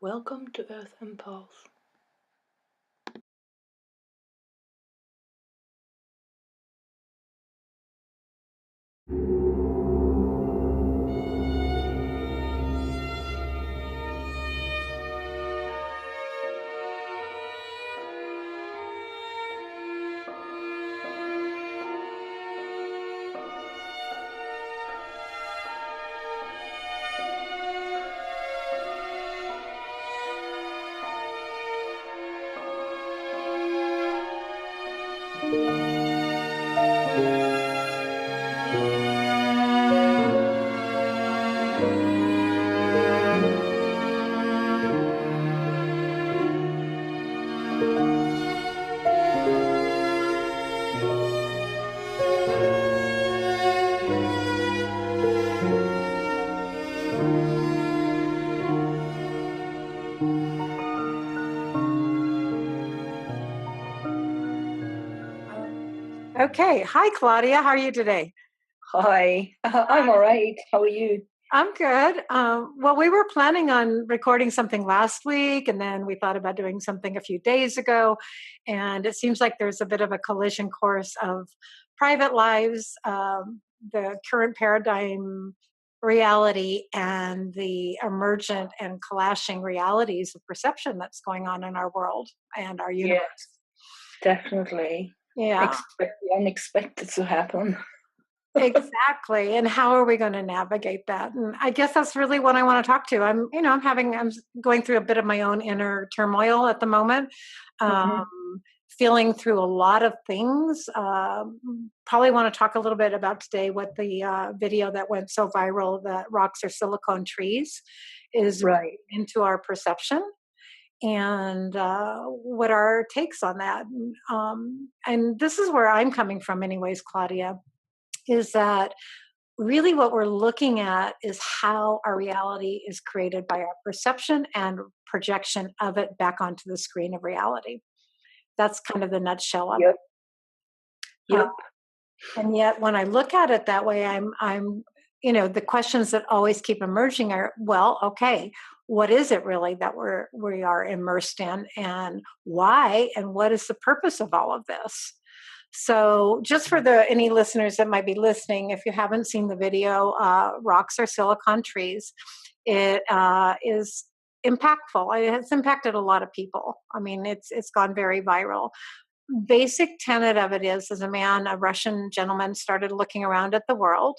Welcome to Earth Empaths. Okay. Hi, Claudia. How are you today? Hi, I'm all right. How are you? I'm good. Well, we were planning on recording something last week, and then we thought about doing something a few days ago. And it seems like there's a bit of a collision course of private lives, the current paradigm reality, and the emergent and clashing realities of perception that's going on in our world and our Yes, universe. definitely. Yeah. Expect the unexpected to happen. Exactly. And how are we going to navigate that? And I guess that's really what I want to talk to. I'm going through a bit of my own inner turmoil at the moment, um, Hmm. feeling through a lot of things. Probably want to talk a little bit about today what the video that went so viral, that rocks are silicone trees, is Right. into our perception, and what our takes on that. And this is where I'm coming from, anyways, Claudia, is that really what we're looking at is how our reality is created by our perception and projection of it back onto the screen of reality. That's kind of the nutshell of it. Yep. Uh, Yep. and yet, when I look at it that way, the questions that always keep emerging are, well, okay, what is it really that we are immersed in, and why, and what is the purpose of all of this? So, just for the any listeners that might be listening, if you haven't seen the video, "Rocks Are Silicon Trees," it is impactful. It has impacted a lot of people. I mean, it's gone very viral. Basic tenet of it is a man, a Russian gentleman, started looking around at the world.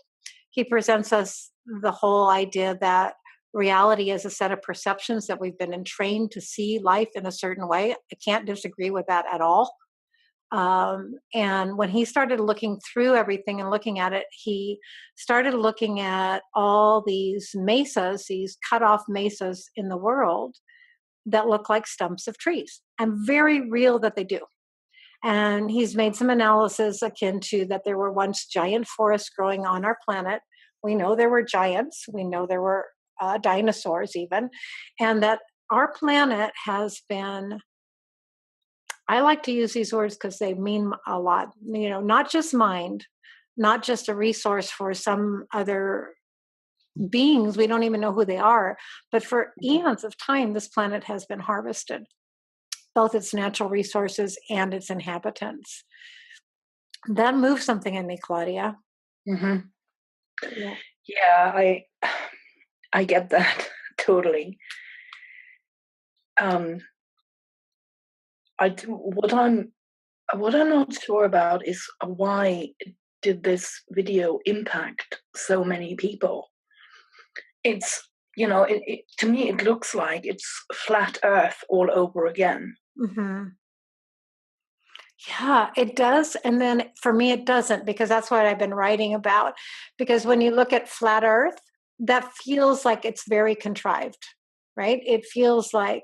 He presents us the whole idea that reality is a set of perceptions that we've been entrained to see life in a certain way. I can't disagree with that at all. And when he started looking through everything and looking at it, he started looking at all these mesas, these cut off mesas in the world that look like stumps of trees, and very real that they do. And he's made some analysis akin to that there were once giant forests growing on our planet. We know there were giants, we know there were dinosaurs even, and that our planet has been, I like to use these words because they mean a lot, not just mind, not just a resource for some other beings, we don't even know who they are, but for eons of time, this planet has been harvested, both its natural resources and its inhabitants. That moves something in me, Claudia. Hmm. Yeah. Yeah, I get that totally. Um, what I'm not sure about is why did this video impact so many people? It's to me it looks like it's flat Earth all over again. Hmm. Yeah, it does. And then for me, it doesn't, because that's what I've been writing about. Because when you look at flat Earth, that feels like it's very contrived, right? It feels like,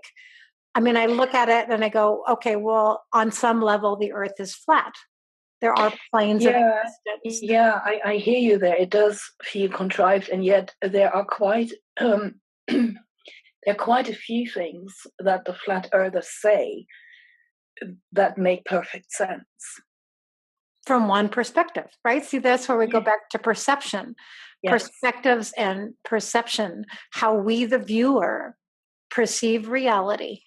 I mean, I look at it and I go, okay, well, on some level, the Earth is flat. There are planes of Yeah, existence. yeah, I hear you there. It does feel contrived, and yet there are quite there are quite a few things that the flat earthers say that make perfect sense. From one perspective, right? See, that's where we go Yeah. back to perception, Yes. perspectives and perception, how we, the viewer, perceive reality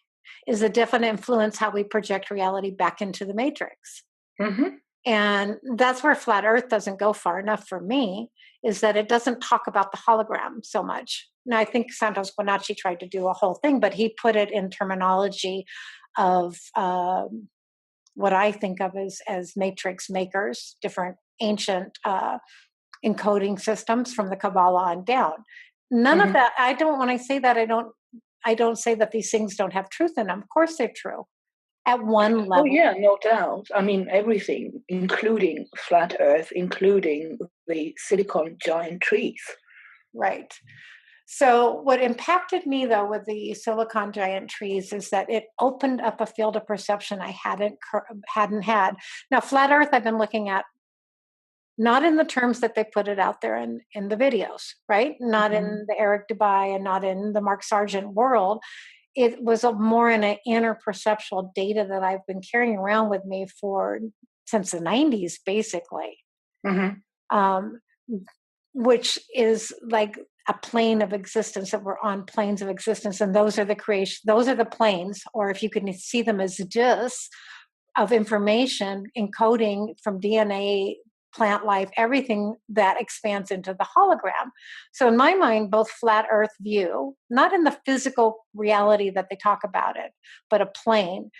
is a definite influence how we project reality back into the matrix. Mm-hmm. And that's where flat earth doesn't go far enough for me, is that it doesn't talk about the hologram so much. Now, I think Santos Bonacci tried to do a whole thing, but he put it in terminology of what I think of as matrix makers, different ancient encoding systems from the Kabbalah on down. None of Mm-hmm. that, I don't, when I say that, I don't say that these things don't have truth in them. Of course they're true at one Oh, level. yeah, no doubt. I mean, everything, including flat Earth, including the silicon giant trees. Right. So what impacted me though with the silicon giant trees is that it opened up a field of perception I hadn't had. Now, flat Earth I've been looking at not in the terms that they put it out there in the videos, right? Not Mm-hmm. in the Eric Dubai and not in the Mark Sargent world. It was more in an inner perceptual data that I've been carrying around with me since the 90s, basically. Mm-hmm. Um, which is like a plane of existence, that we're on planes of existence, and those are the planes, or if you can see them as disks of information encoding from DNA, plant life, everything that expands into the hologram. So in my mind, both flat earth view, not in the physical reality that they talk about it, but a plane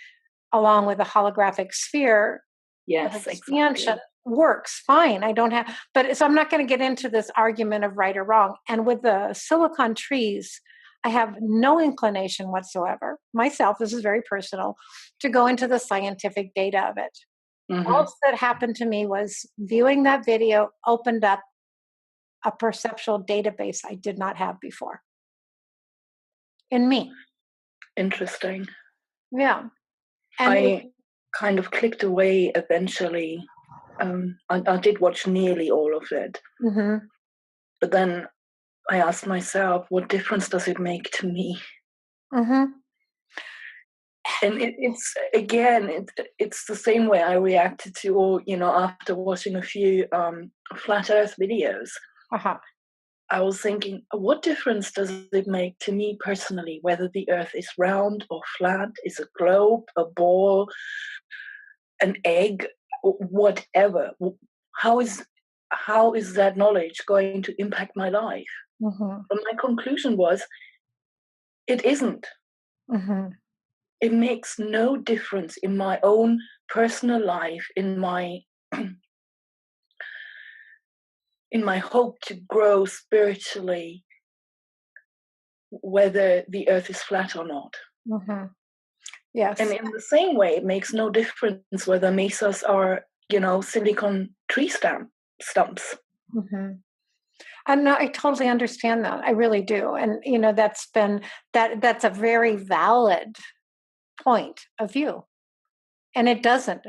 along with a holographic sphere of Yes, expansion exactly. works fine. I don't have, but so I'm not going to get into this argument of right or wrong. And with the silicon trees, I have no inclination whatsoever, myself, this is very personal, to go into the scientific data of it. Mm-hmm. All that happened to me was viewing that video opened up a perceptual database I did not have before in me. Interesting. Yeah. And I kind of clicked away eventually. I did watch nearly all of it, mm-hmm, but then I asked myself, what difference does it make to me? mm-hmm, And it's again, it's the same way I reacted to, or after watching a few flat Earth videos, uh-huh, I was thinking, what difference does it make to me personally whether the Earth is round or flat, is a globe, a ball, an egg, whatever? How is how is that knowledge going to impact my life? mm-hmm, And my conclusion was, it isn't. mm-hmm. It makes no difference in my own personal life, in my in my hope to grow spiritually, whether the earth is flat or not. Mm-hmm. And Yes. in the same way, it makes no difference whether mesas are, silicon tree stumps. Mm-hmm. And no, I totally understand that. I really do. And that's a very valid point of view. And it doesn't.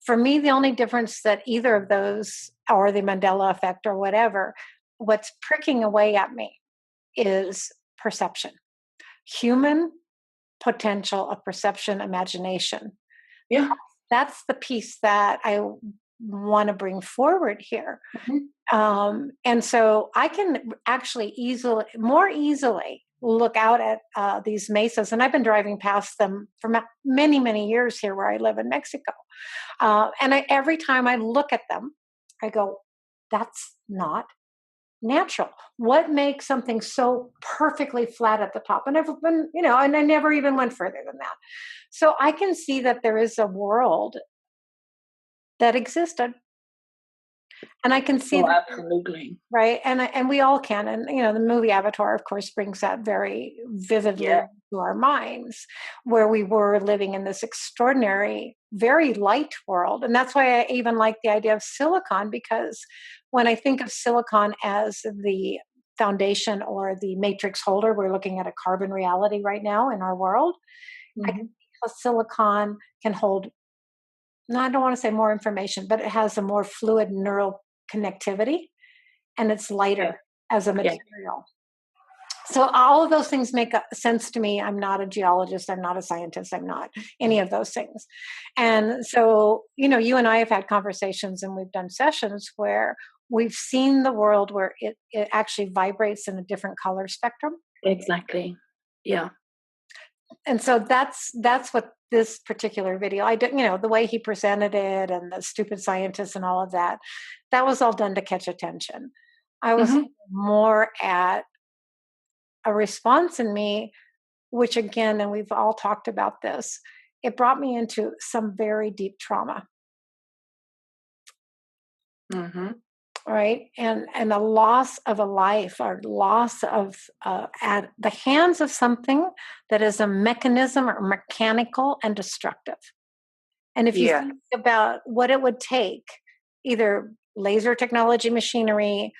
For me, the only difference that either of those or the Mandela effect or whatever, what's pricking away at me is perception. Human potential of perception, imagination. Yeah. That's the piece that I want to bring forward here. Mhm. And so I can actually more easily look out at these mesas, and I've been driving past them for many, many years here where I live in Mexico. And every time I look at them, I go, that's not natural. What makes something so perfectly flat at the top? And I've been, and I never even went further than that. So I can see that there is a world that existed. And I can see Oh, that, absolutely. right? And we all can. And the movie Avatar, of course, brings that very vividly Yeah. to our minds, where we were living in this extraordinary, very light world. And that's why I even like the idea of silicon, because when I think of silicon as the foundation or the matrix holder, we're looking at a carbon reality right now in our world. I Mm-hmm. think silicon can hold, no, I don't want to say more information, but it has a more fluid neural connectivity, and it's Yeah. lighter as a Yeah. material. So all of those things make sense to me. I'm not a geologist. I'm not a scientist. I'm not any of those things. And so, you and I have had conversations and we've done sessions where we've seen the world where it actually vibrates in a different color spectrum. Exactly. Yeah. And so that's what this particular video, I did, the way he presented it and the stupid scientists and all of that, that was all done to catch attention. I was Mm-hmm. more at a response in me, which again, and we've all talked about this, it brought me into some very deep trauma. Mm-hmm. Right, and a loss of a life, or loss of at the hands of something that is a mechanism or mechanical and destructive. And if you Yeah. think about what it would take, either laser technology, machinery,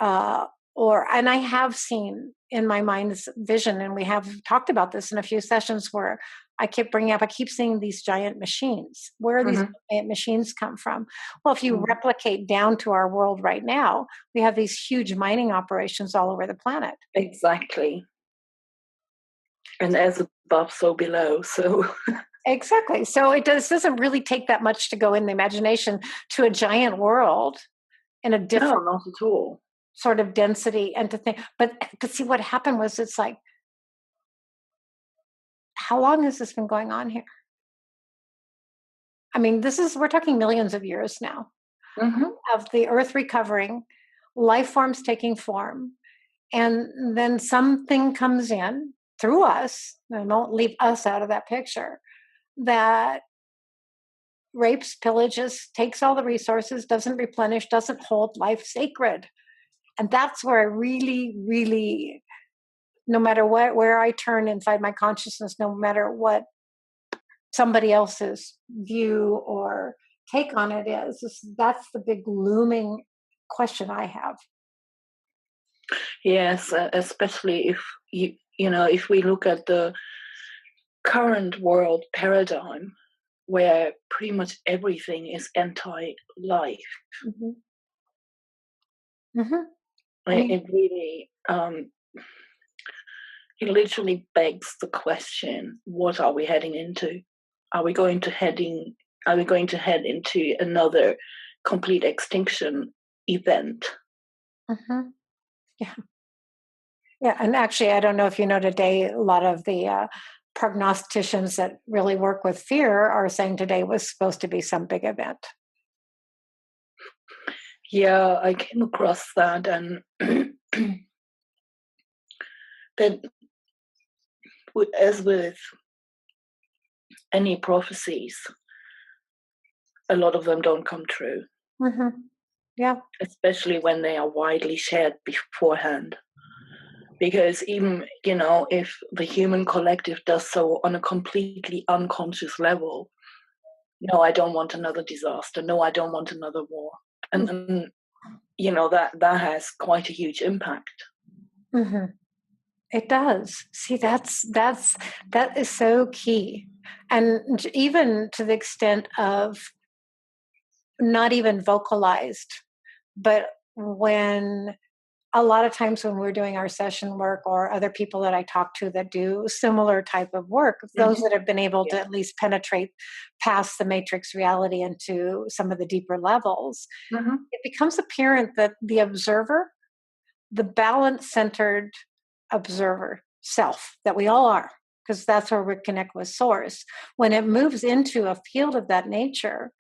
uh, and I have seen in my mind's vision, and we have talked about this in a few sessions where I keep seeing these giant machines. Where are these Mm-hmm. giant machines come from? Well, if you Mm-hmm. replicate down to our world right now, we have these huge mining operations all over the planet. Exactly. And as above, so below. So Exactly. So doesn't really take that much to go in the imagination to a giant world in a no, different not at all. sort of density, and to think, but see, what happened was, it's like, how long has this been going on here? I mean, we're talking millions of years now Mm-hmm. of the earth recovering, life forms taking form, and then something comes in through us, and don't leave us out of that picture, that rapes, pillages, takes all the resources, doesn't replenish, doesn't hold life sacred. And that's where I really, really, no matter where I turn inside my consciousness, no matter what somebody else's view or take on it that's the big looming question I have. Yes, especially if if we look at the current world paradigm, where pretty much everything is anti-life. Mm-hmm. Mm-hmm. I It, mean, it really, it literally begs the question: what are we heading into? Are we going to heading? Are we going to head into another complete extinction event? mm-hmm. Yeah, yeah. And actually, I don't know if you know, today a lot of the prognosticians that really work with fear are saying today was supposed to be some big event. Yeah, I came across that, and that, as with any prophecies, a lot of them don't come true, Mm-hmm. Yeah. especially when they are widely shared beforehand. Because even, if the human collective does so on a completely unconscious level, no, I don't want another disaster. No, I don't want another war. And that has quite a huge impact. Mm-hmm. It does. See, that is so key. And even to the extent of not even vocalized, but when a lot of times when we're doing our session work, or other people that I talk to that do similar type of work, those Mm-hmm. that have been able to Yeah. at least penetrate past the matrix reality into some of the deeper levels, Mm-hmm. it becomes apparent that the observer, the balance centered observer self that we all are, because that's where we connect with source, when it moves into a field of that nature,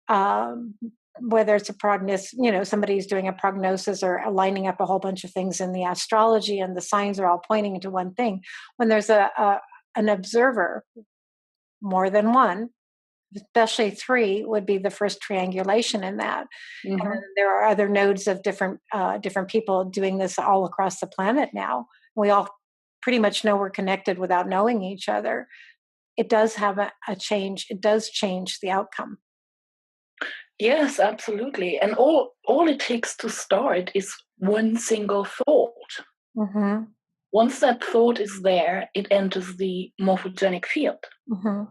um, whether it's a prognosis, somebody's doing a prognosis or lining up a whole bunch of things in the astrology, and the signs are all pointing to one thing. When there's an observer, more than one, especially three would be the first triangulation in that. And then Mm-hmm. there are other nodes of different people doing this all across the planet now. We all pretty much know we're connected without knowing each other. It does have a change. It does change the outcome. Yes, absolutely. And all it takes to start is one single thought. Mm-hmm. Once that thought is there, it enters the morphogenic field. Mm-hmm.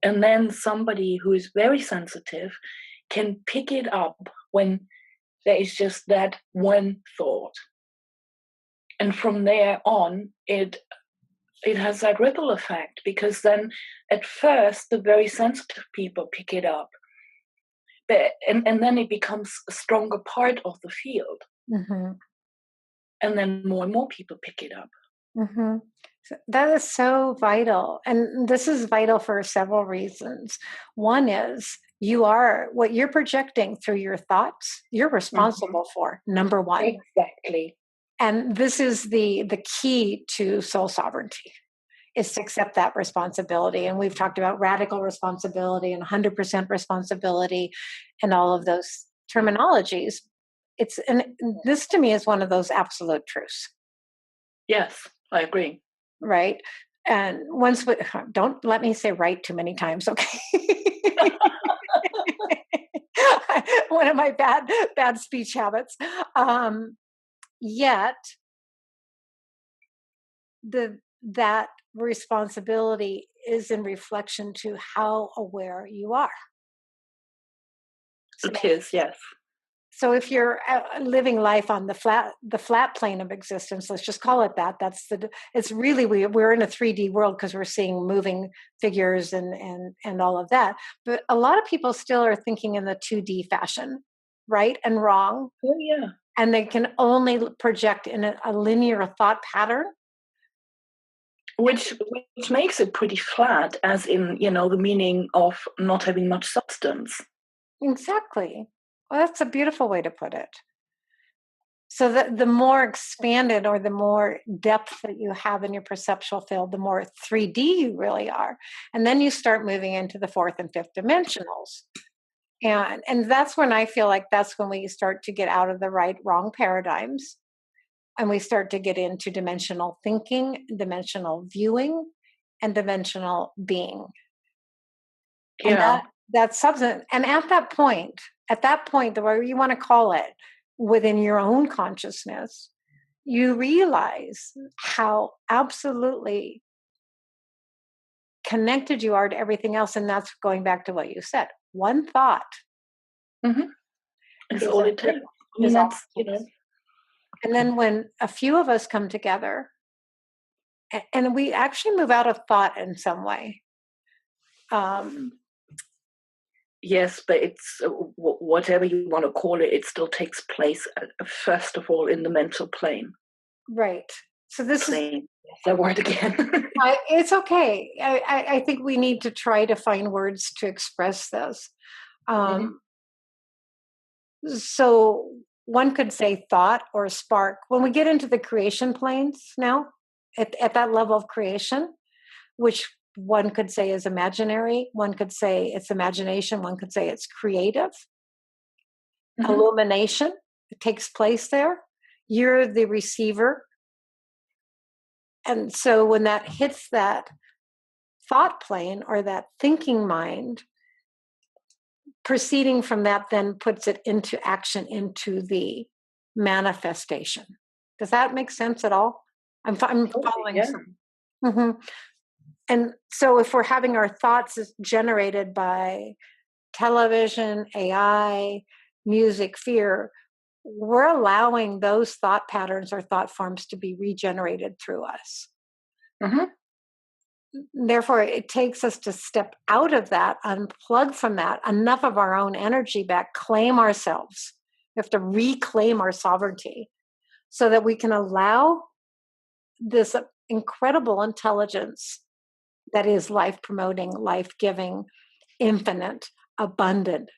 And then somebody who is very sensitive can pick it up when there is just that one thought. And from there on, it has that ripple effect, because then at first the very sensitive people pick it up. And then it becomes a stronger part of the field. Mm-hmm. And then more and more people pick it up. Mm-hmm. That is so vital. And this is vital for several reasons. One is you are what you're projecting through your thoughts, you're Mhm. responsible for, number one. Exactly. And this is the key to soul sovereignty is to accept that responsibility. And we've talked about radical responsibility and 100% responsibility and all of those terminologies. And this to me is one of those absolute truths, Yes, I agree. right? And once we, don't let me say right too many times, okay? One of my bad speech habits. Um, Yet that responsibility is in reflection to how aware you are. So, It is, yes. so if you're living life on the flat plane of existence, let's just call it that. It's really we're in a 3D world because we're seeing moving figures and all of that. But a lot of people still are thinking in the 2D fashion, right and wrong, Oh, yeah. and they can only project in a linear thought pattern. Which makes it pretty flat, as in, the meaning of not having much substance. Exactly. Well, that's a beautiful way to put it. So the more expanded or the more depth that you have in your perceptual field, the more 3D you really are. And then you start moving into the fourth and fifth dimensionals. And that's when I feel like that's when we start to get out of the right wrong paradigms and we start to get into dimensional thinking, dimensional viewing, and dimensional being. And Yeah. that substance, and at that point, the way you want to call it, within your own consciousness, you realize how absolutely connected you are to everything else. And that's going back to what you said. One thought Hmm. It's is all a it takes. I mean, is all that's, it takes. And then when a few of us come together, and we actually move out of thought in some way. Um, yes, but it's whatever you want to call it, it still takes place, first of all, in the mental plane. right. So this is Plane. That word again. it's okay. I think we need to try to find words to express this. Hmm. Um, so one could say thought or spark. When we get into the creation planes now, at that level of creation, which one could say is imaginary, one could say it's imagination, one could say it's creative, Hmm. illumination takes place there. You're the receiver. And so when that hits that thought plane or that thinking mind, proceeding from that then puts it into action, into the manifestation. Does that make sense at all? I'm Totally, following yeah. some. Mhm. And so if we're having our thoughts generated by television, AI, music, fear, we're allowing those thought patterns or thought forms to be regenerated through us. Hmm. Therefore, it takes us to step out of that, unplug from that, enough of our own energy back, claim ourselves. We have to reclaim our sovereignty so that we can allow this incredible intelligence that is life promoting, life giving, infinite, abundant,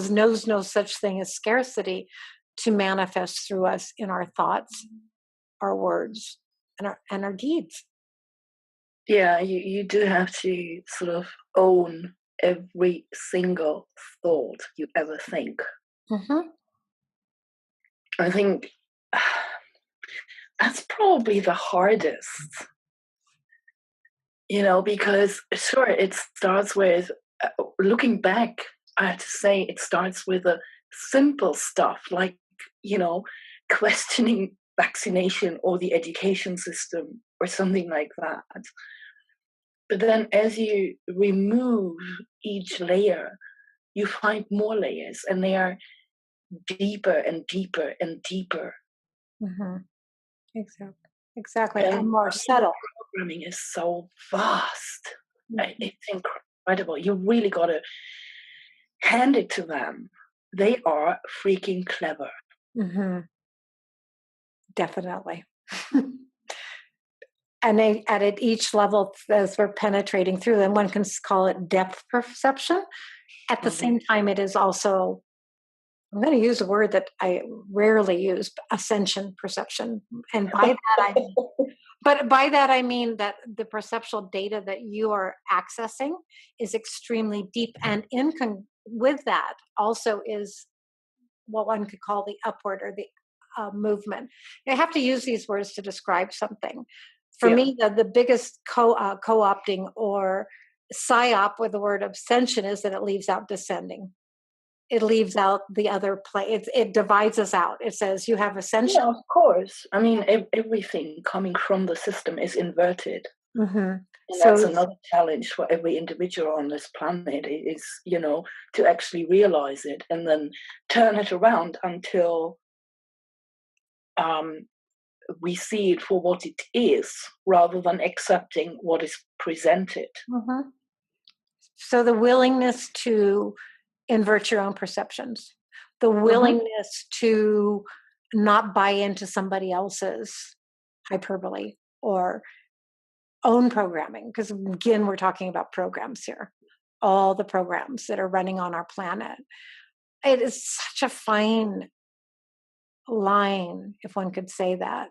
knows no such thing as scarcity to manifest through us in our thoughts, our words, and our deeds. Yeah, you do have to sort of own every single thought you ever think. Hmm. I think that's probably the hardest, because sure, it starts with looking back. I have to say, it starts with the simple stuff like, you know, questioning vaccination or the education system or something like that. But then as you remove each layer, you find more layers and they are deeper and deeper and deeper. Hmm. Exactly. Exactly. And And more neural subtle. programming is so vast. Mhm. It's incredible. You really got to hand it to them. They are freaking clever. Mhm. Definitely. at each level, as we're penetrating through them, one can call it depth perception. At the same time, it is also, I'm going to use a word that I rarely use, ascension perception. And by that I mean that the perceptual data that you are accessing is extremely deep, and with that also is what one could call the upward or the movement. I have to use these words to describe something. For me, the biggest co-opting or psyop with the word ascension is that it leaves out descending. It leaves out the other play. It divides us out. It says you have ascension. Yeah, of course. I mean, everything coming from the system is inverted. Mm-hmm. And that's another challenge for every individual on this planet is, to actually realize it and then turn it around until we see it for what it is rather than accepting what is presented. Mm-hmm. So the willingness to invert your own perceptions, the willingness to not buy into somebody else's hyperbole or own programming, because again, we're talking about programs here, all the programs that are running on our planet. It is such a fine line, if one could say that,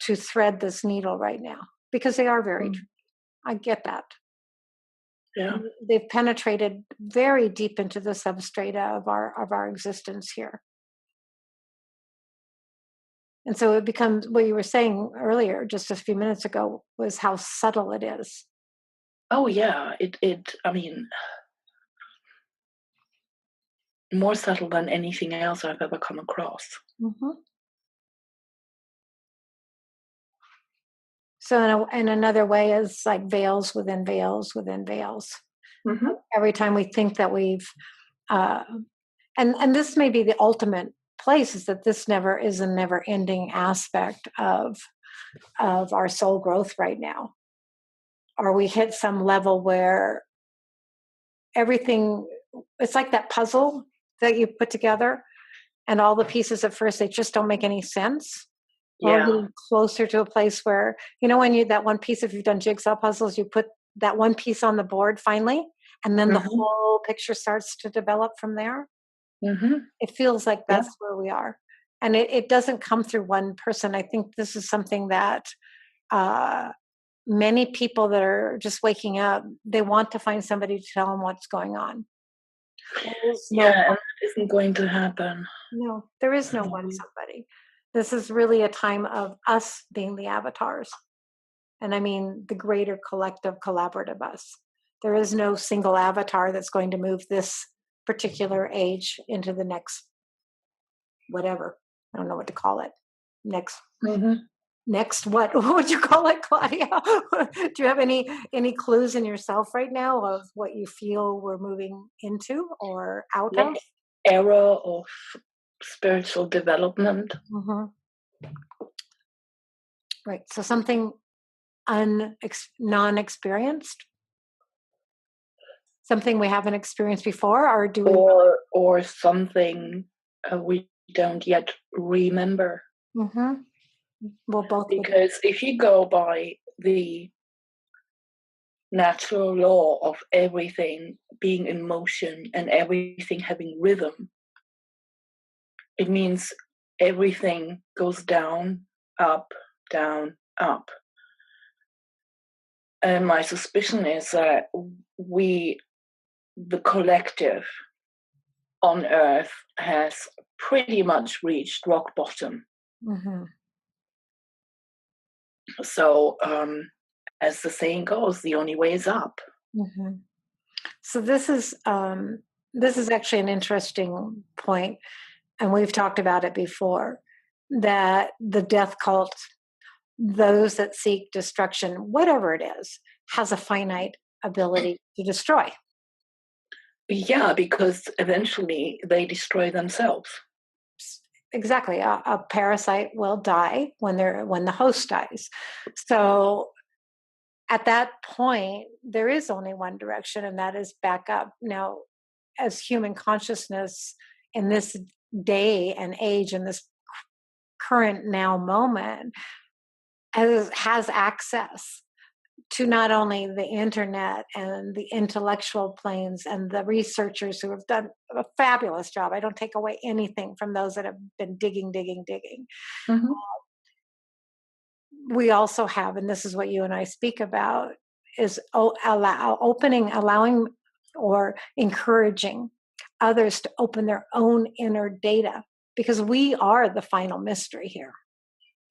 to thread this needle right now, because they are very tricky. I get that. Yeah. They've penetrated very deep into the substrata of our existence here. And so it becomes, what you were saying earlier, just a few minutes ago, was how subtle it is. Oh yeah, I mean, more subtle than anything else I've ever come across. Mm-hmm. So in another way is like veils within veils within veils. Mm-hmm. Every time we think that we've, and this may be the ultimate place, is that this never is a never ending aspect of our soul growth right now. Or we hit some level where everything, it's like that puzzle that you put together and all the pieces at first, they just don't make any sense. Or Yeah. getting closer to a place where, when that one piece, if you've done jigsaw puzzles, you put that one piece on the board finally, and then the whole picture starts to develop from there. Mm-hmm. It feels like that's where we are. And it doesn't come through one person. I think this is something that many people that are just waking up, they want to find somebody to tell them what's going on. And that isn't going to happen. No, there is no one somebody. This is really a time of us being the avatars. And I mean the greater collective collaborative us. There is no single avatar that's going to move this particular age into the next whatever. I don't know what to call it. Next what would you call it, Claudia? Do you have any clues in yourself right now of what you feel we're moving into or out of? Era of spiritual development. Right. So something non-experienced, something we haven't experienced before, or do we? Or something we don't yet remember. Well, both. Because if you go by the natural law of everything being in motion and everything having rhythm, it means everything goes down, up, down, up. And my suspicion is that the collective on Earth, has pretty much reached rock bottom. So, as the saying goes, the only way is up. So this is actually an interesting point, and we've talked about it before, that the death cult, those that seek destruction, whatever it is, has a finite ability to destroy. Yeah, because eventually they destroy themselves. Exactly. A parasite will die when the host dies. So at that point, there is only one direction, and that is back up. Now, as human consciousness in this day and age, in this current now moment, has access to not only the internet and the intellectual planes and the researchers who have done a fabulous job. I don't take away anything from those that have been digging, digging, digging. Mm-hmm. We also have, and this is what you and I speak about, is allowing or encouraging others to open their own inner data, because we are the final mystery here,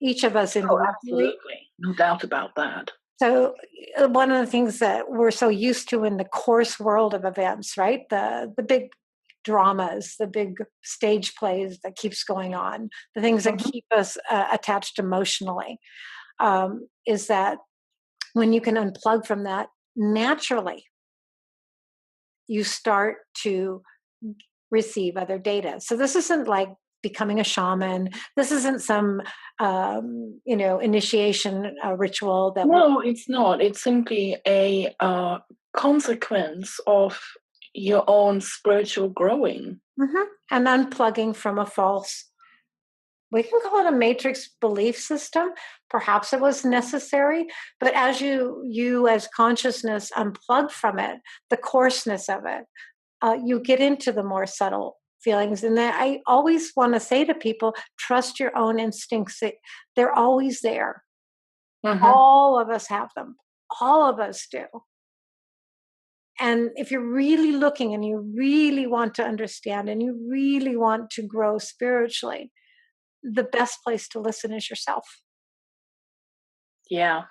each of us Oh, individually. absolutely. No doubt about that. So one of the things that we're so used to in the course world of events, right? The big dramas, the big stage plays that keeps going on, the things that Mm-hmm. keep us attached emotionally, is that when you can unplug from that, naturally, you start to receive other data. So this isn't like becoming a shaman. This isn't some, initiation ritual that. No, it's not. It's simply a consequence of your own spiritual growing. Mhm. And unplugging from a false, we can call it a matrix belief system. Perhaps it was necessary, but as you as consciousness unplug from it, the coarseness of it, you get into the more subtle feelings. And then I always want to say to people, trust your own instincts. They're always there. Mm-hmm. All of us have them. All of us do. And if you're really looking and you really want to understand and you really want to grow spiritually, the best place to listen is yourself. Yeah.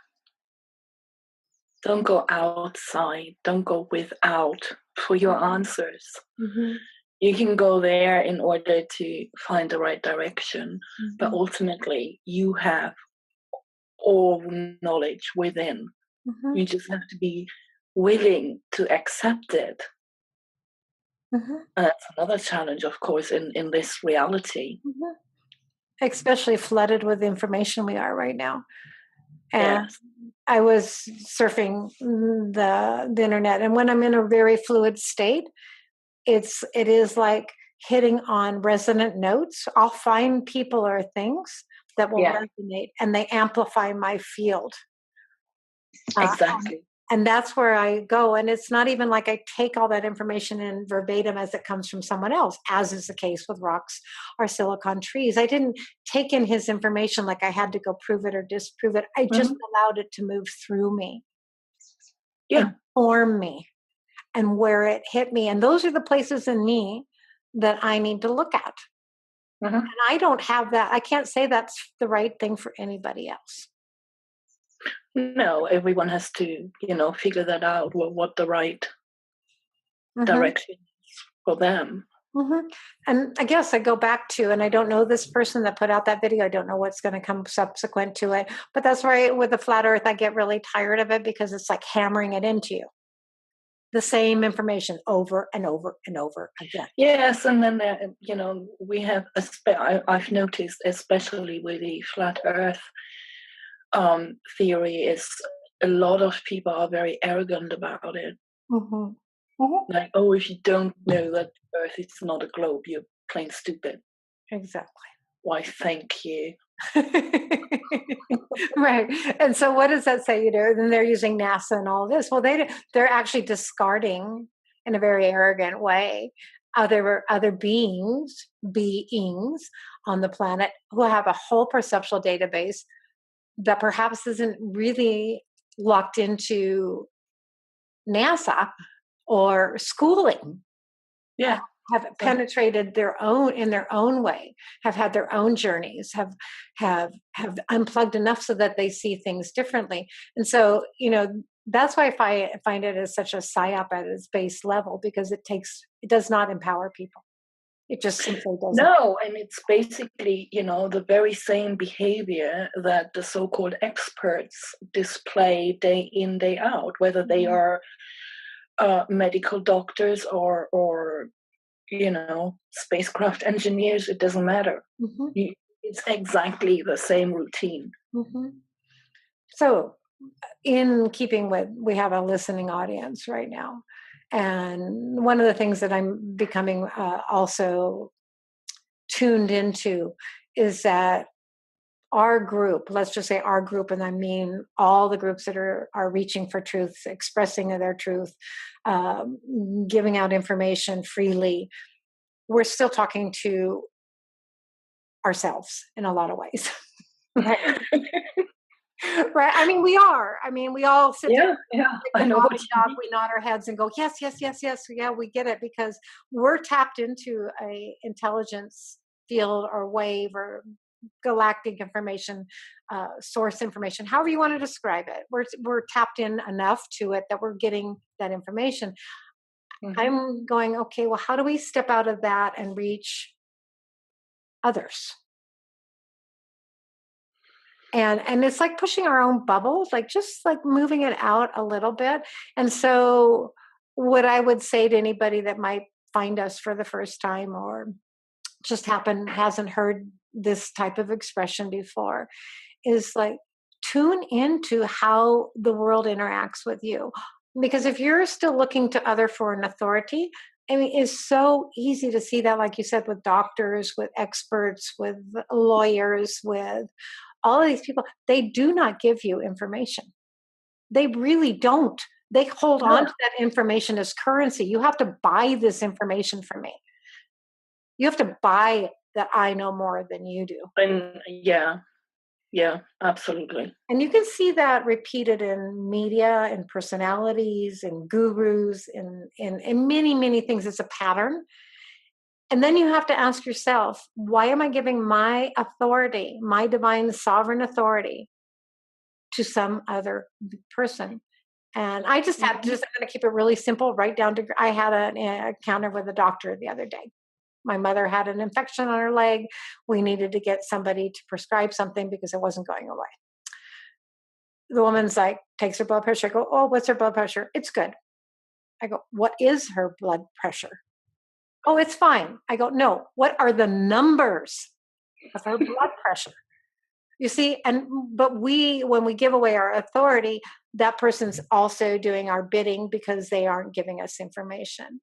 Don't go outside. Don't go without for your answers. Mm-hmm. You can go there in order to find the right direction, but Mm-hmm. ultimately you have all knowledge within. Mm-hmm. You just have to be willing to accept it. Mm-hmm. And that's another challenge, of course, in this reality. Mm-hmm. Especially flooded with information we are right now. And Yes. I was surfing the internet, and when I'm in a very fluid state, it is like hitting on resonant notes. I'll find people or things that will Yeah, resonate, and they amplify my field. Uh, exactly. and that's where I go. And it's not even like I take all that information in verbatim as it comes from someone else, as is the case with rocks or silicon trees. I didn't take in his information like I had to go prove it or disprove it. I just Hmm. allowed it to move through me, Yeah. inform me, and where it hit me. And those are the places in me that I need to look at. Hmm. And I don't have that. I can't say that's the right thing for anybody else. No, everyone has to, figure that out, what the right Hmm. direction is for them. Hmm. And I guess I go back to, and I don't know this person that put out that video. I don't know what's going to come subsequent to it. But that's why with the flat earth, I get really tired of it because it's like hammering it into you. The same information over and over and over again. Yes, and then there, we have I've noticed, especially with the flat Earth theory, is a lot of people are very arrogant about it. Hmm. Hmm. Like, oh, if you don't know that Earth is not a globe, you're plain stupid. Exactly. Why, thank you. Right. And so what does that say? Then they're using NASA and all this. Well, they're actually discarding in a very arrogant way other beings on the planet who have a whole perceptual database that perhaps isn't really locked into NASA or schooling, Yeah. have penetrated in their own way, have had their own journeys, have unplugged enough so that they see things differently. And so, that's why I find it as such a psyop at its base level, because it does not empower people. It just simply doesn't. No, and it's basically, the very same behavior that the so-called experts display day in, day out, whether they Mhm. are medical doctors or spacecraft engineers. It doesn't matter. Mhm. It's exactly the same routine. Mhm. So, in keeping with, we have a listening audience right now, and one of the things that I'm becoming also tuned into is that our group, let's just say our group, and I mean all the groups that are reaching for truth, expressing their truth, um, giving out information freely, we're still talking to ourselves in a lot of ways. Right. Right. I mean, we are. I mean, we all sit there, Yeah, yeah, like I the know naughty what you dog, mean. we nod our heads and go, yes, yes, yes, yes. Yeah, we get it because we're tapped into a intelligence field or wave or galactic information, source information, however you want to describe it. We're tapped in enough to it that we're getting that information. Hmm. I'm going, okay, well, how do we step out of that and reach others? And it's like pushing our own bubbles, like just like moving it out a little bit. And so what I would say to anybody that might find us for the first time or just hasn't heard this type of expression before is like tune into how the world interacts with you. Because if you're still looking to other for an authority, I mean, it's so easy to see that, like you said, with doctors, with experts, with lawyers, with all of these people, they do not give you information. They really don't. They hold on No, to that information as currency. You have to buy this information from me. You have to buy that I know more than you do. and yeah, yeah, absolutely. And you can see that repeated in media and personalities and gurus and many, many things. It's a pattern. And then you have to ask yourself, why am I giving my authority, my divine sovereign authority, to some other person? And I just had Hmm. just, I'm going to keep it really simple, right down to, I had an encounter with a doctor the other day. My mother had an infection on her leg. We needed to get somebody to prescribe something because it wasn't going away. The woman's like, takes her blood pressure. I go, oh, what's her blood pressure? It's good. I go, what is her blood pressure? Oh, it's fine. I go, no, what are the numbers of her blood pressure? You see, but when we give away our authority, that person's also doing our bidding because they aren't giving us information.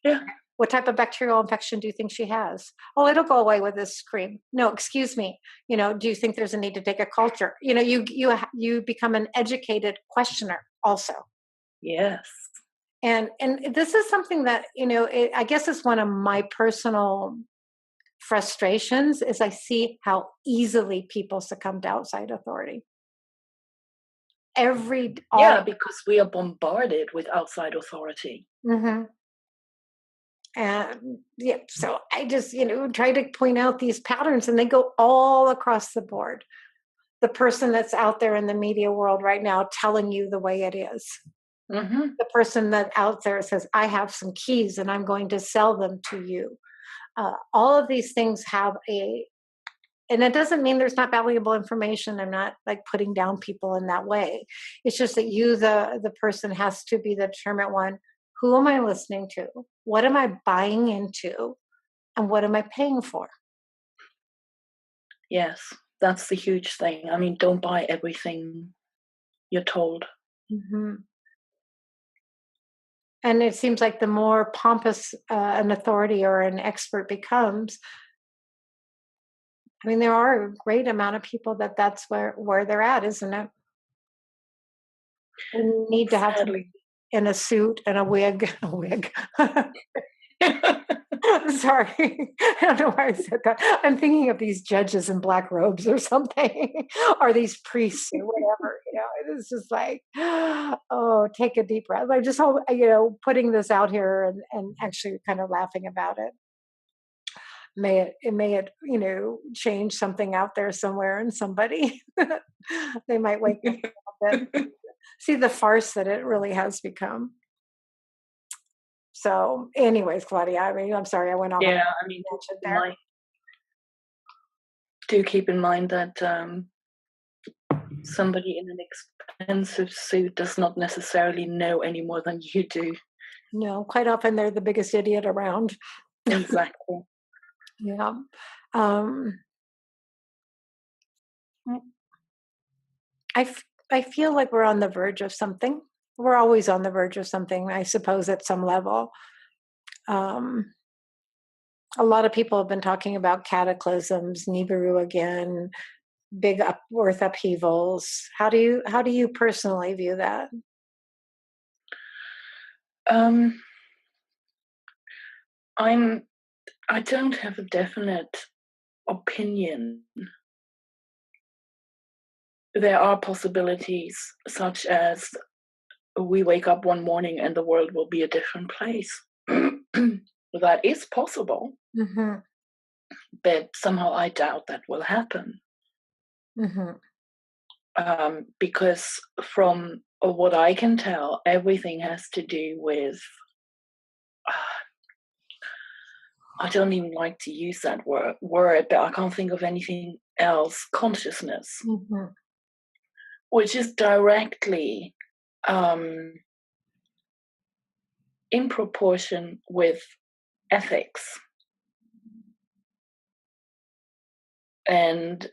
Yeah. What type of bacterial infection do you think she has? Oh, it'll go away with this cream. No, excuse me. Do you think there's a need to take a culture? You become an educated questioner also. Yes. And this is something that I guess is one of my personal frustrations is I see how easily people succumb to outside authority. Every all Yeah, because we are bombarded with outside authority. mhm. And yeah, so I just try to point out these patterns, and they go all across the board. The person that's out there in the media world right now telling you the way it is. Hmm. The person that out there says, I have some keys and I'm going to sell them to you. All of these things have and it doesn't mean there's not valuable information. I'm not like putting down people in that way. It's just that the person has to be the determinant one. Who am I listening to? What am I buying into? And what am I paying for? Yes, that's the huge thing. I mean, don't buy everything you're told. Hmm. And it seems like the more pompous an authority or an expert becomes, I mean, there are a great amount of people that's where they're at, isn't it? We need to have somebody Sadly. in a suit and a wig, a wig. Sorry, I don't know why I said that. I'm thinking of these judges in black robes or something, or these priests or whatever. It's just like, oh, take a deep breath. I just hope, putting this out here and actually kind of laughing about it. May it change something out there somewhere in somebody. They might wake up a little bit, see the farce that it really has become. So, anyways, Claudia, I mean, I'm sorry I went off on a Yeah, I mean, tangent there. do keep in mind that somebody in an expensive suit does not necessarily know any more than you do. No, quite often they're the biggest idiot around. Exactly. Yeah. Um, mm, I feel like we're on the verge of something. We're always on the verge of something, I suppose, at some level. Um, a lot of people have been talking about cataclysms, Nibiru again, big earth upheavals. How do you personally view that? Um, I don't have a definite opinion. There are possibilities such as we wake up one morning and the world will be a different place. That is possible, Mm-hmm. but somehow I doubt that will happen. Mm-hmm. Because from what I can tell, everything has to do with, I don't even like to use that word, but I can't think of anything else, consciousness, Mm-hmm. which is directly in proportion with ethics. And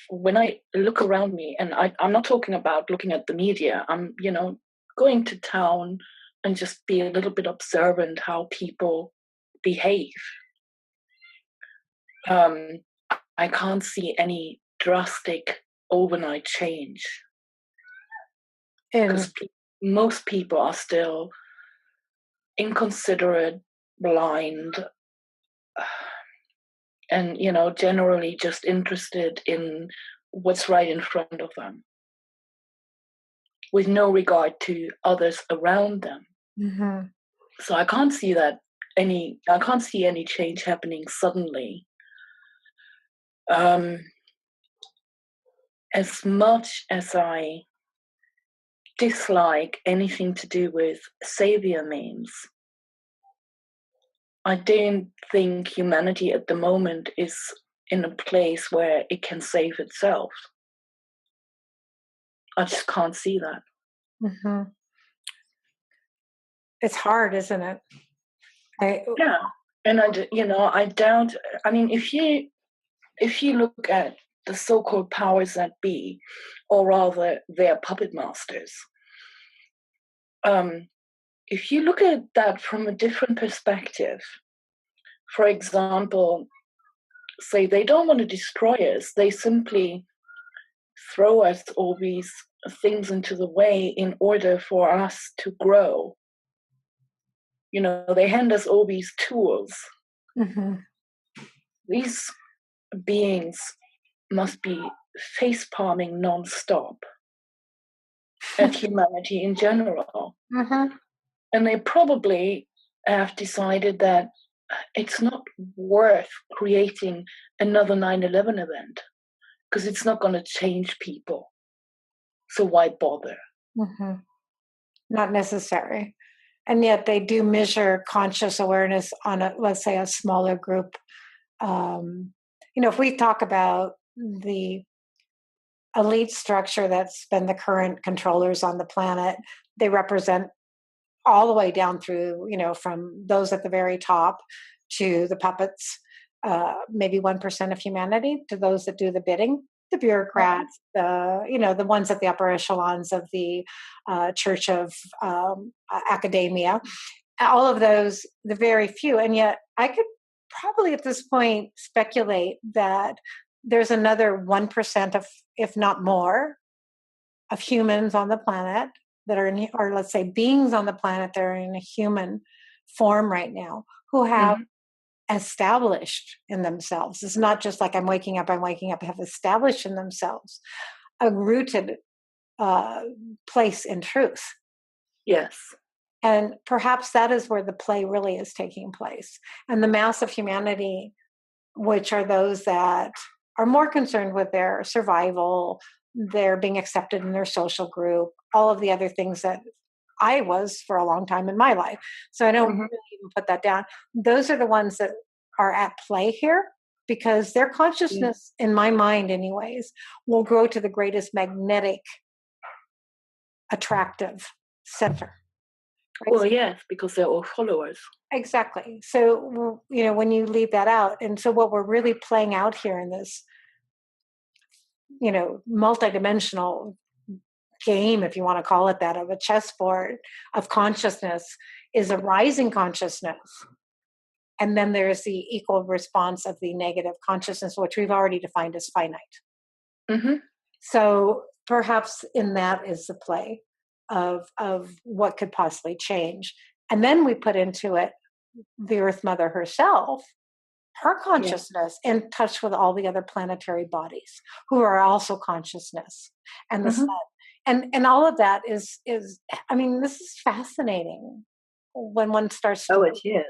when I look around me, and I'm not talking about looking at the media, I'm, going to town and just be a little bit observant how people behave. I can't see any drastic overnight change And because most people are still inconsiderate, blind, and generally just interested in what's right in front of them, with no regard to others around them. mm-hmm. So I can't see any change happening suddenly. As much as I dislike anything to do with savior memes, I don't think humanity at the moment is in a place where it can save itself. I just can't see that. Mm-hmm. It's hard, isn't it? Yeah, and I doubt. I mean, if you look at the so-called powers that be, or rather their puppet masters, if you look at that from a different perspective, for example, say they don't want to destroy us, they simply throw us all these things into the way in order for us to grow. They hand us all these tools. mm-hmm. These beings must be face palming nonstop at humanity in general. Mm-hmm. And they probably have decided that it's not worth creating another 9/11 event because it's not going to change people. So why bother? Mm-hmm. Not necessary. And yet they do measure conscious awareness on let's say a smaller group. If we talk about the elite structure that's been the current controllers on the planet, they represent all the way down through, from those at the very top to the puppets, maybe 1% of humanity, to those that do the bidding, the bureaucrats, the ones at the upper echelons of the church of academia, all of those, the very few. And yet I could probably at this point speculate that there's another 1% of, if not more, of humans on the planet that are or let's say beings on the planet that are in a human form right now who have established in themselves. It's not just like I'm waking up, have established in themselves a rooted place in truth. Yes. And perhaps that is where the play really is taking place. And the mass of humanity, which are those that are more concerned with their survival, their being accepted in their social group, all of the other things that I was for a long time in my life. So I don't really even put that down. Those are the ones that are at play here because their consciousness, in my mind anyways, will grow to the greatest magnetic, attractive center. Right? Well, yes, because they're all followers. Exactly. So, when you leave that out, and so what we're really playing out here in this, multidimensional game, if you want to call it that, of a chessboard of consciousness is a rising consciousness And then there's the equal response of the negative consciousness, which we've already defined as finite. Mm-hmm. So perhaps in that is the play of what could possibly change. And then we put into it the Earth Mother herself, her Yeah. consciousness, in touch with all the other planetary bodies who are also consciousness, and the sun. And all of that is I mean, this is fascinating when one starts Oh, to it is.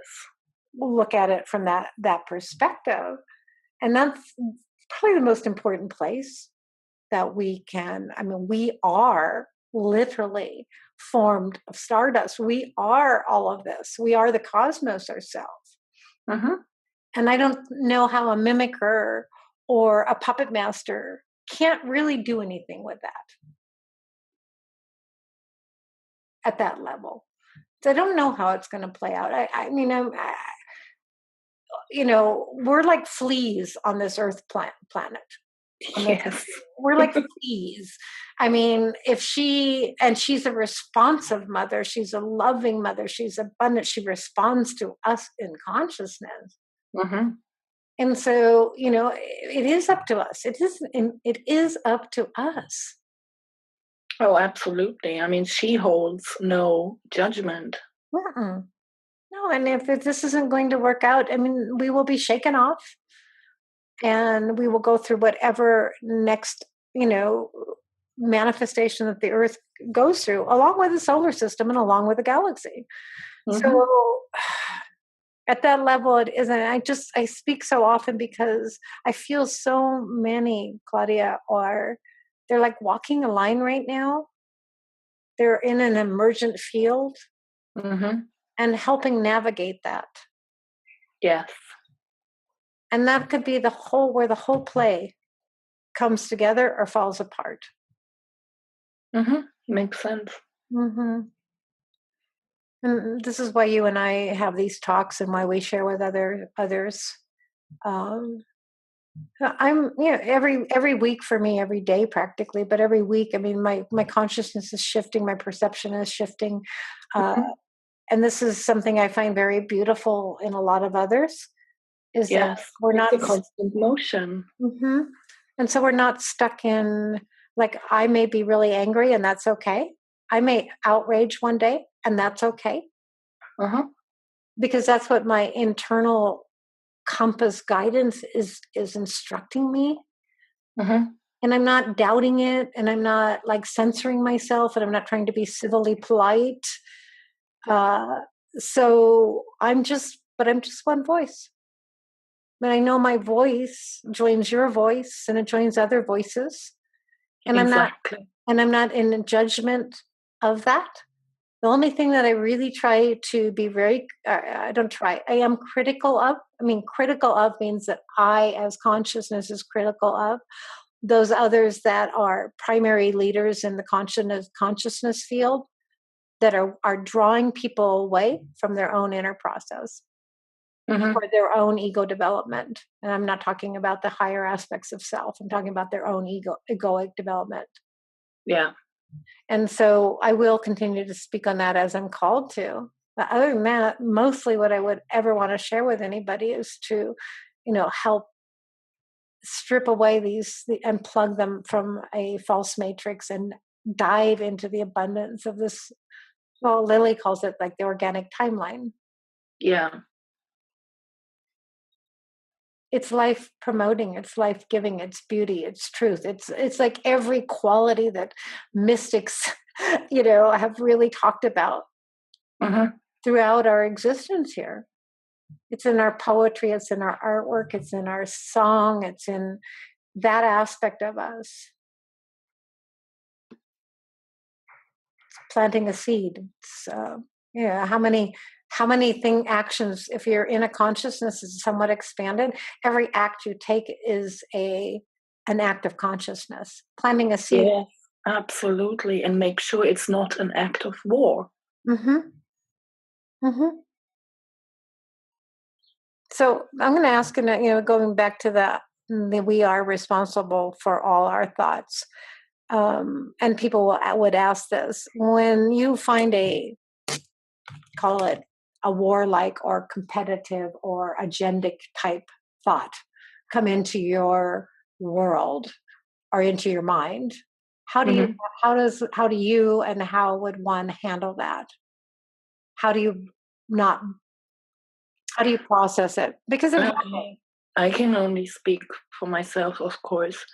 look at it from that perspective. And that's probably the most important place that we can, I mean, we are literally formed of stardust. We are all of this. We are the cosmos ourselves. Mm-hmm. And I don't know how a mimicker or a puppet master can't really do anything with that at that level. So I don't know how it's going to play out. I mean, you know, we're like fleas on this Earth planet. Yes. We're like fleas. I mean, if she's a responsive mother, she's a loving mother, she's abundant, she responds to us in consciousness. Mm-hmm. And so, you know, it is up to us. It is up to us. Oh, absolutely. I mean, she holds no judgment. Mm-mm. No, and if this isn't going to work out, I mean, we will be shaken off, and we will go through whatever next, you know, manifestation that the Earth goes through, along with the solar system and along with the galaxy. Mm-hmm. So at that level, it isn't. I speak so often because I feel so many, Claudia, they're like walking a line right now. They're in an emergent field Mm-hmm. and helping navigate that. Yes. And that could be where the whole play comes together or falls apart. Mm-hmm. Makes sense. Mm-hmm. And this is why you and I have these talks and why we share with others. Um, I'm, you know, every week for me, every day practically, but every week, I mean, my consciousness is shifting, my perception is shifting, Mm-hmm. and this is something I find very beautiful in a lot of others. Is that Yes. we're It's not, a constant motion. mm-hmm. And so we're not stuck in, like, I may be really angry, and that's okay. I may outrage one day, and that's okay, Uh-huh. because that's what my internal compass guidance is instructing me. Mm-hmm. And I'm not doubting it, and I'm not like censoring myself, and I'm not trying to be civilly polite. uh, so I'm just one voice, but I know my voice joins your voice and it joins other voices, and Exactly. I'm not in judgment of that. The only thing that I really try to be I don't try, I am critical of. I mean, critical of means that I, as consciousness, is critical of those others that are primary leaders in the consciousness field that are drawing people away from their own inner process Mm-hmm. for their own ego development. And I'm not talking about the higher aspects of self. I'm talking about their own egoic development. Yeah. And so I will continue to speak on that as I'm called to. But other than that, mostly what I would ever want to share with anybody is to, you know, help strip away and plug them from a false matrix and dive into the abundance of this. Well, Lily calls it like the organic timeline. Yeah. It's life promoting, it's life giving, it's beauty, it's truth. It's like every quality that mystics, you know, have really talked about Mm-hmm. throughout our existence here. It's in our poetry, it's in our artwork, it's in our song, it's in that aspect of us. Planting a seed. Yeah, how many actions, if you're in a consciousness is somewhat expanded, every act you take is an act of consciousness. Planting a seed. Yes, absolutely. And make sure it's not an act of war. Mm-hmm. Mm-hmm. So I'm going to ask, you know, going back to that we are responsible for all our thoughts. And people would ask this: when you find call it a warlike or competitive or agendic type thought come into your world or into your mind, how do you Hmm. how do you and how would one handle that? How do you not how do you process it? Because it's happening. I can only speak for myself, of course.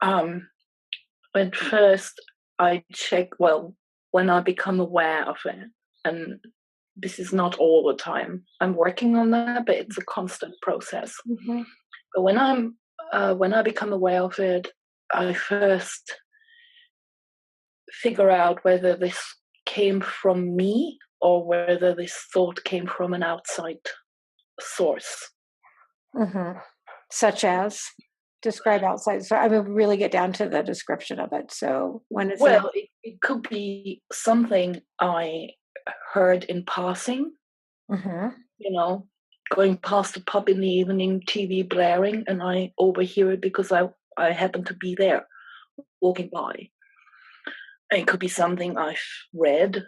Um, at first, I check, well, when I become aware of it, and this is not all the time. I'm working on that, but it's a constant process. Mhm. But when I become aware of it, I first figure out whether this came from me or whether this thought came from an outside source. Mhm. Such as describe outside. So I would really get down to the description of it. So when it's an Well, it could be something I heard in passing, Mhm. you know, going past the pub in the evening, TV blaring, and I overhear it because I happen to be there walking by. It could be something I've read.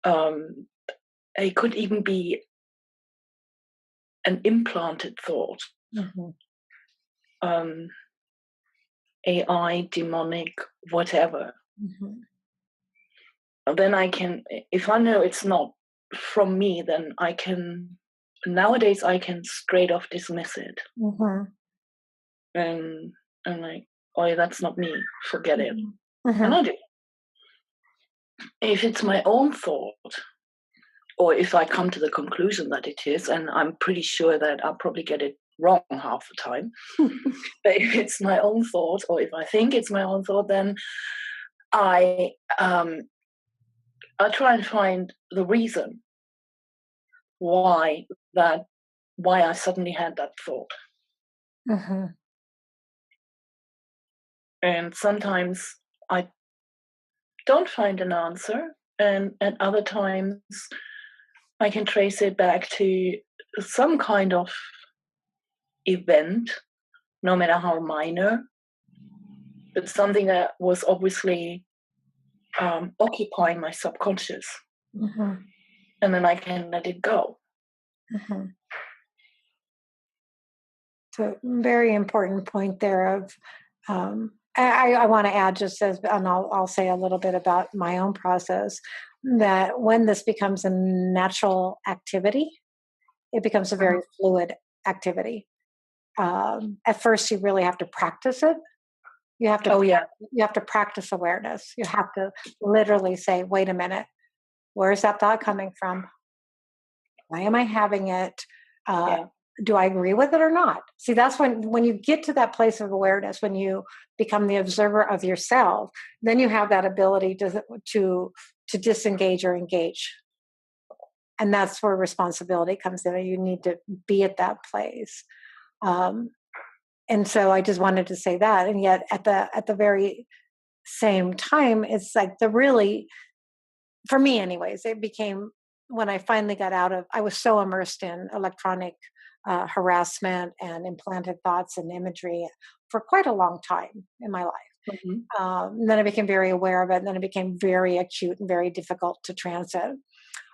Um, it could even be an implanted thought. Mhm. Um, AI, demonic, whatever. Mhm. Then I can, if I know it's not from me, then I can, nowadays I can straight off dismiss it. Mhm. And I'm like, oh, yeah, that's not me, forget it. Mhm. And Mhm. I do. If it's my own thought, or if I come to the conclusion that it is, and I'm pretty sure that I'll probably get it wrong half the time, but if it's my own thought, or if I think it's my own thought, then I um, I try and find the reason why that why I suddenly had that thought. Mhm. And sometimes I don't find an answer, and at other times I can trace it back to some kind of event, no matter how minor, but something that was obviously occupying my subconscious, Mhm. and then I can let it go. Mhm. So very important point there of I want to add just as and I'll say a little bit about my own process that when this becomes a natural activity, it becomes a very Mhm. fluid activity. At first, you really have to practice it. You have to Oh yeah, you have to practice awareness. You have to literally say, "Wait a minute, where is that thought coming from? Why am I having it? Uh, yeah, do I agree with it or not?" See, that's when you get to that place of awareness, when you become the observer of yourself, then you have that ability to disengage or engage, and that's where responsibility comes in. You need to be at that place. Um, and so I just wanted to say that, and yet at the very same time, it's like the really for me anyways, it became when I finally got out of, I was so immersed in electronic harassment and implanted thoughts and imagery for quite a long time in my life. mhm, And then I became very aware of it, and then it became very acute and very difficult to transit.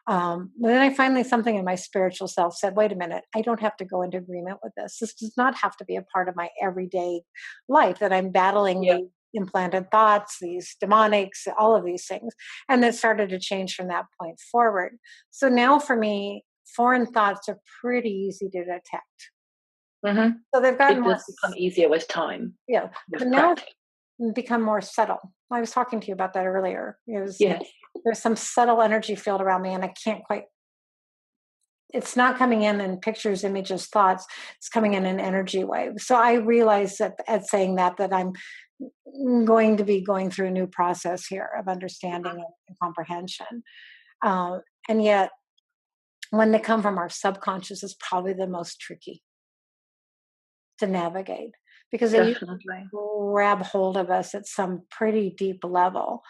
But then I finally, something in my spiritual self said, wait a minute, I don't have to go into agreement with this. This does not have to be a part of my everyday life that I'm battling yeah, the implanted thoughts, these demonics, all of these things. And it started to change from that point forward. So now for me, foreign thoughts are pretty easy to detect. hmm. So they've gotten It more, does become easier with time, yeah, but with now practice. become more subtle. I was talking to you about that earlier. It was Yes. there's some subtle energy field around me, and I can't quite. It's not coming in pictures, images, thoughts. It's coming in an energy wave. So I realize that at saying that I'm going to be going through a new process here of understanding and comprehension. Uh, and yet, when they come from our subconscious, is probably the most tricky to navigate because they usually Definitely. grab hold of us at some pretty deep level.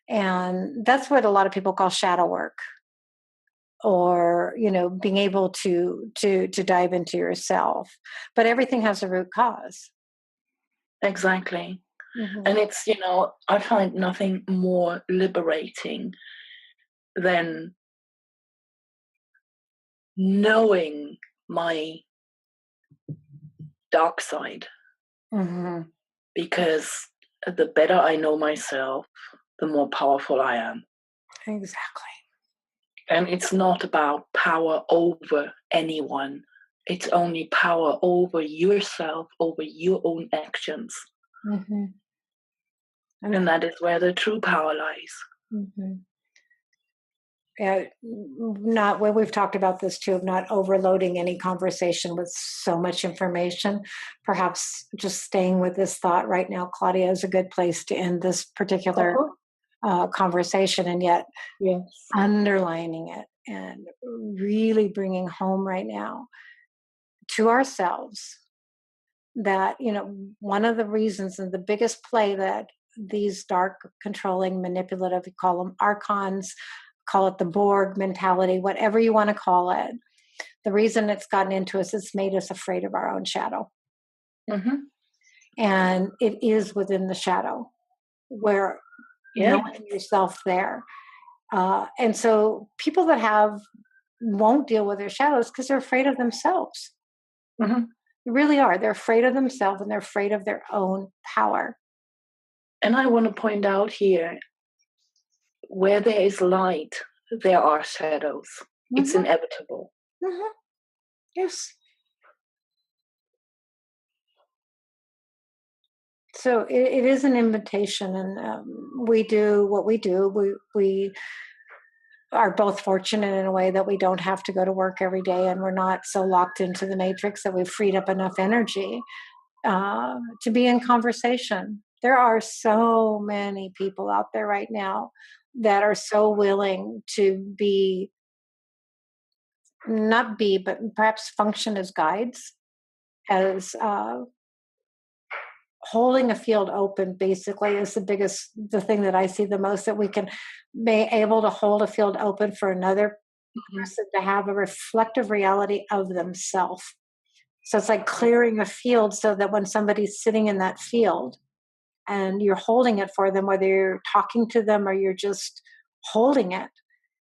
And that's what a lot of people call shadow work, or being able to dive into yourself, but everything has a root cause. Exactly. Hmm. And it's, I find nothing more liberating than knowing my dark side, Mm-hmm. because the better I know myself, the more powerful I am. Exactly. And it's not about power over anyone. It's only power over yourself, over your own actions. Mm-hmm. And that is where the true power lies. Mm-hmm. Not where we've talked about this too, of not overloading any conversation with so much information. Perhaps just staying with this thought right now, Claudia, is a good place to end this particular conversation, and yet Yes. underlining it and really bringing home right now to ourselves that, one of the reasons and the biggest play that these dark, controlling, manipulative, you call them archons, call it the Borg mentality, whatever you want to call it, the reason it's gotten into us is made us afraid of our own shadow. Mm-hmm. And it is within the shadow where knowing yourself there. And so people that won't deal with their shadows because they're afraid of themselves. Mm-hmm. They really are. They're afraid of themselves and they're afraid of their own power. And I want to point out here, where there is light, there are shadows. Mm-hmm. It's inevitable. Mm-hmm. Yes. So it is an invitation, and we do what we do. We are both fortunate in a way that we don't have to go to work every day, and we're not so locked into the matrix that we've freed up enough energy to be in conversation. There are so many people out there right now that are so willing to but perhaps function as guides, as holding a field open basically is the thing that I see the most, that we can be able to hold a field open for another person to have a reflective reality of themselves. So it's like clearing a field so that when somebody's sitting in that field and you're holding it for them, whether you're talking to them or you're just holding it,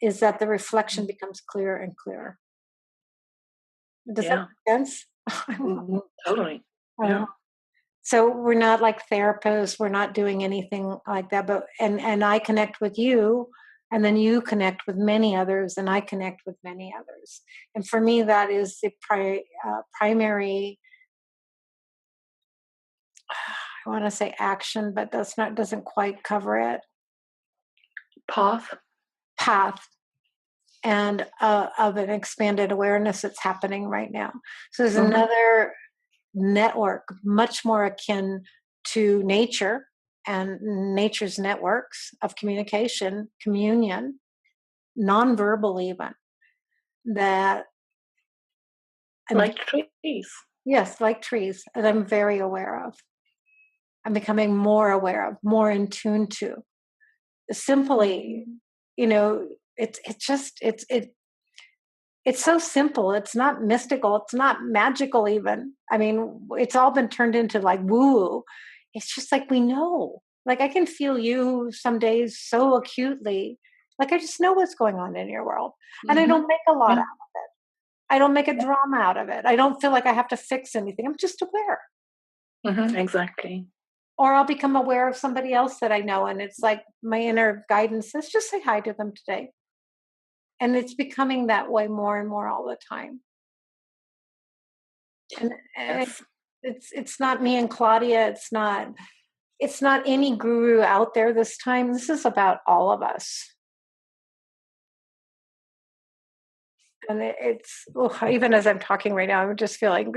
is that the reflection becomes clearer and clearer. Does that make sense? Mm-hmm. Totally. Yeah. So we're not like therapists. We're not doing anything like that. But and I connect with you, and then you connect with many others, and I connect with many others. And for me, that is the primary. I want to say action, but doesn't quite cover it. Path. And of an expanded awareness that's happening right now. So there's another network, much more akin to nature and nature's networks of communication, communion, nonverbal even, that like trees. Yes, like trees, that I'm very aware of. I'm becoming more aware of, more in tune to. Simply, it's so simple. It's not mystical. It's not magical even. I mean, it's all been turned into like woo. It's just like we know. Like I can feel you some days so acutely. Like I just know what's going on in your world. And I don't make a lot out of it. I don't make a drama out of it. I don't feel like I have to fix anything. I'm just aware. Exactly. Or I'll become aware of somebody else that I know. And it's like my inner guidance says, just say hi to them today. And it's becoming that way more and more all the time. And it's not me and Claudia. It's not any guru out there this time. This is about all of us. And even as I'm talking right now, I'm just feeling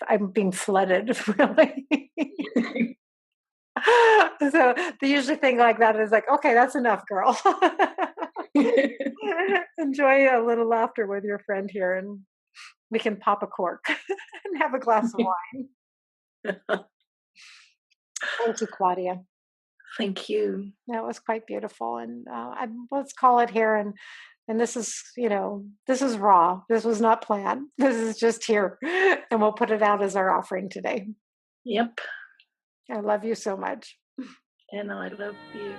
I'm being flooded, really. So the usually thing like that is like, okay, that's enough, girl. Enjoy a little laughter with your friend here, and we can pop a cork and have a glass of wine. Thank you, Claudia. Thank you. That was quite beautiful. And let's call it here. And this is, this is raw. This was not planned. This is just here. And we'll put it out as our offering today. Yep. I love you so much. And I love you.